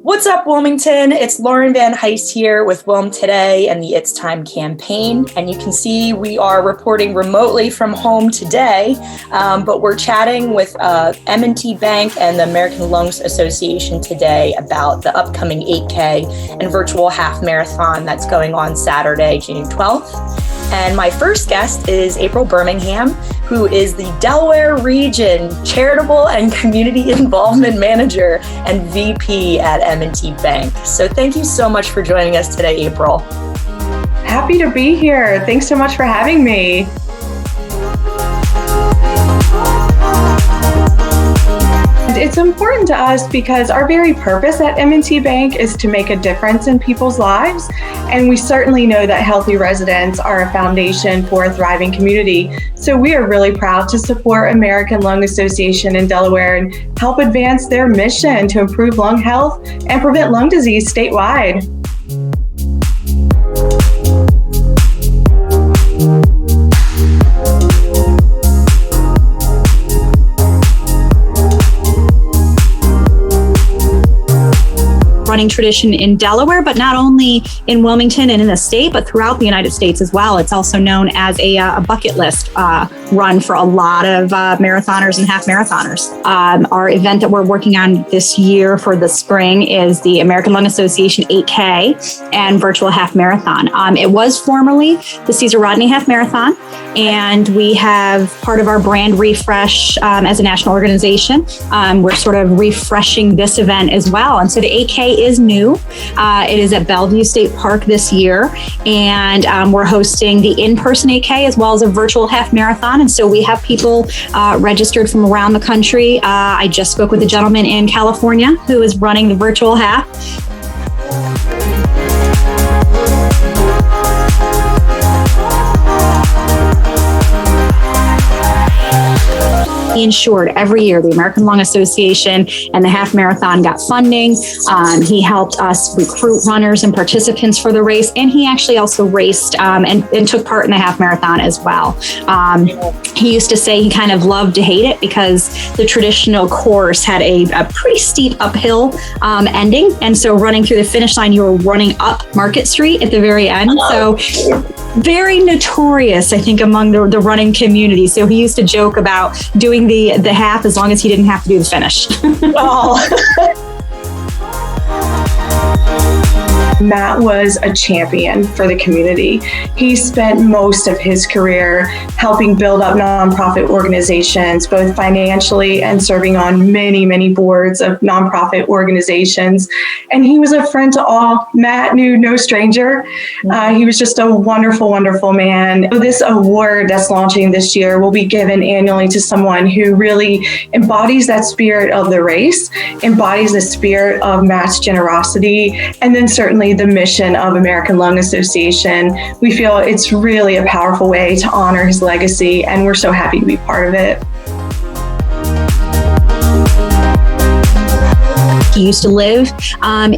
What's up, Wilmington? It's Lauren Van Heist here with Wilm Today and the It's Time campaign. And you can see we are reporting remotely from home today, but we're chatting with M&T Bank and the American Lungs Association today about the upcoming 8K and virtual half marathon that's going on Saturday, June 12th. And my first guest is April Birmingham, who is the Delaware Region Charitable and Community Involvement Manager and VP at M&T Bank. So thank you so much for joining us today, April. Happy to be here. Thanks so much for having me. It's important to us because our very purpose at M&T Bank is to make a difference in people's lives. And we certainly know that healthy residents are a foundation for a thriving community. So we are really proud to support American Lung Association in Delaware and help advance their mission to improve lung health and prevent lung disease statewide. Running tradition in Delaware, but not only in Wilmington and in the state, but throughout the United States as well. It's also known as a bucket list run for a lot of marathoners and half marathoners. Our event that we're working on this year for the spring is the American Lung Association 8K and virtual half marathon. It was formerly the Caesar Rodney Half Marathon, and we have part of our brand refresh as a national organization. We're sort of refreshing this event as well. And so the 8K is new. It is at Bellevue Park this year, and we're hosting the in-person 8K as well as a virtual half marathon. And so we have people registered from around the country. I just spoke with a gentleman in California who is running the virtual half. Ensured every year the American Lung Association and the half marathon got funding. He helped us recruit runners and participants for the race, and he actually also raced and took part in the half marathon as well. He used to say he kind of loved to hate it because the traditional course had a pretty steep uphill ending, and so running through the finish line, you were running up Market Street at the very end. So very notorious, I think, among the running community. So he used to joke about doing the half as long as he didn't have to do the finish. Matt was a champion for the community. He spent most of his career helping build up nonprofit organizations, both financially and serving on many, many boards of nonprofit organizations. And he was a friend to all. Matt knew no stranger. He was just a wonderful, wonderful man. This award that's launching this year will be given annually to someone who really embodies that spirit of the race, embodies the spirit of Matt's generosity, and then certainly the mission of American Lung Association. We feel it's really a powerful way to honor his legacy, and we're so happy to be part of it. He used to live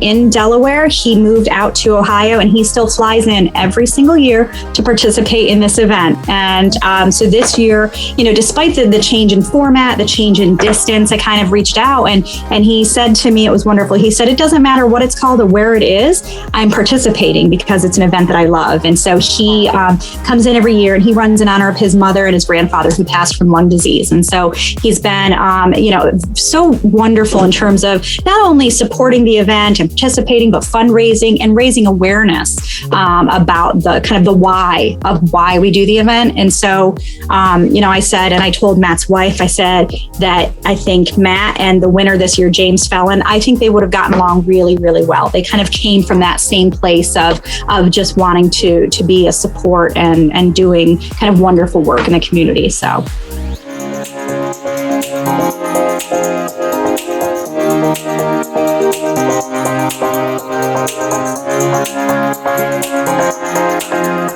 in Delaware. He moved out to Ohio, and he still flies in every single year to participate in this event. And so this year, despite the change in format, the change in distance, I kind of reached out and he said to me, it was wonderful. He said, it doesn't matter what it's called or where it is, I'm participating because it's an event that I love. And so he comes in every year, and he runs in honor of his mother and his grandfather who passed from lung disease. And so he's been, so wonderful in terms of not only supporting the event and participating, but fundraising and raising awareness about the kind of the why of why we do the event. And so, I said, and I told Matt's wife, I said that I think Matt and the winner this year, James Fallon, I think they would have gotten along really, really well. They kind of came from that same place of just wanting to be a support and doing kind of wonderful work in the community. So.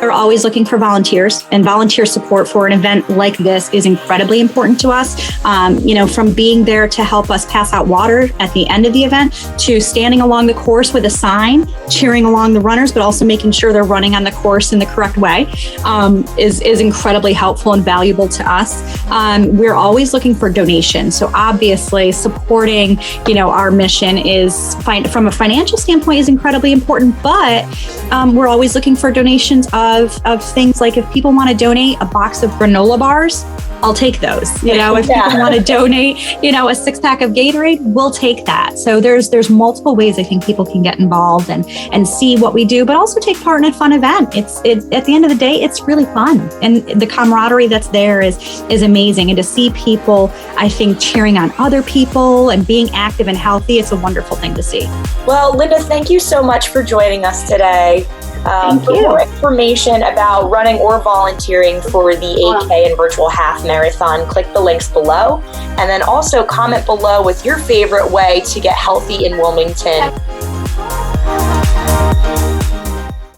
We're always looking for volunteers, and volunteer support for an event like this is incredibly important to us. from being there to help us pass out water at the end of the event, to standing along the course with a sign, cheering along the runners, but also making sure they're running on the course in the correct way, is incredibly helpful and valuable to us. We're always looking for donations. So obviously supporting, our mission is from a financial standpoint is incredibly important, but we're always looking for donations of things like if people want to donate a box of granola bars, I'll take those. If people want to donate, a 6-pack of Gatorade, we'll take that. So there's multiple ways I think people can get involved and see what we do, but also take part in a fun event. At the end of the day, it's really fun. And the camaraderie that's there is amazing. And to see people, I think, cheering on other people and being active and healthy, it's a wonderful thing to see. Well, Linda, thank you so much for joining us today. For more information about running or volunteering for the 8K and virtual half marathon, click the links below. And then also comment below with your favorite way to get healthy in Wilmington.